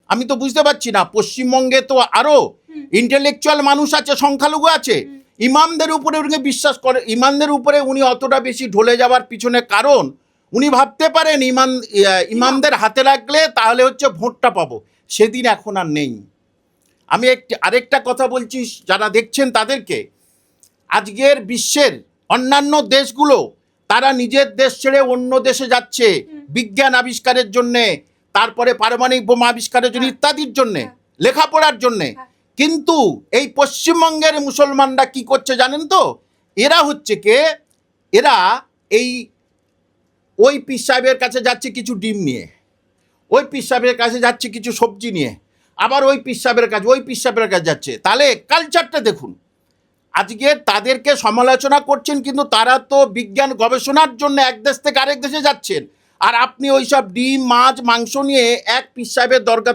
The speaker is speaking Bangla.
আমি তো বুঝতে পারছি না। পশ্চিমবঙ্গে তো আরো ইন্টেলেকচুয়াল মানুষ আছে, সংখ্যালঘু আছে, ইমামদের উপরে উনি বিশ্বাস করে, ইমামদের উপরে উনি অতটা বেশি ঢলে যাওয়ার পিছনে কারণ উনি ভাবতে পারেন ইমামদের হাতে রাখলে তাহলে হচ্ছে ভোটটা পাবো। সেদিন এখন আর নেই। আমি আরেকটা কথা বলছি যারা দেখছেন তাদেরকে, আজকের বিশ্বের অন্যান্য দেশগুলো তারা নিজের দেশ ছেড়ে অন্য দেশে যাচ্ছে বিজ্ঞান আবিষ্কারের জন্যে, তারপরে পারমাণবিক বোমা আবিষ্কারের জন্য, ইত্যাদির জন্যে, লেখাপড়ার জন্যে। কিন্তু এই পশ্চিমবঙ্গের মুসলমানরা কি করছে জানেন তো? এরা হচ্ছে এরা ওই পীর সাহেবের কাছে যাচ্ছে কিছু ডিম নিয়ে, ওই পীর সাহেবের কাছে যাচ্ছে কিছু সবজি নিয়ে, আবার ওই পীর সাহেবের কাছে যাচ্ছে। তাহলে কালচারটা দেখুন। আজকে তাদেরকে সমালোচনা করছেন, কিন্তু তারা তো বিজ্ঞান গবেষণার জন্য এক দেশ থেকে আরেক দেশে যাচ্ছেন। আর আপনি ওইসব ডিম, মাছ, মাংস নিয়ে এক পীর সাহেবের দরগা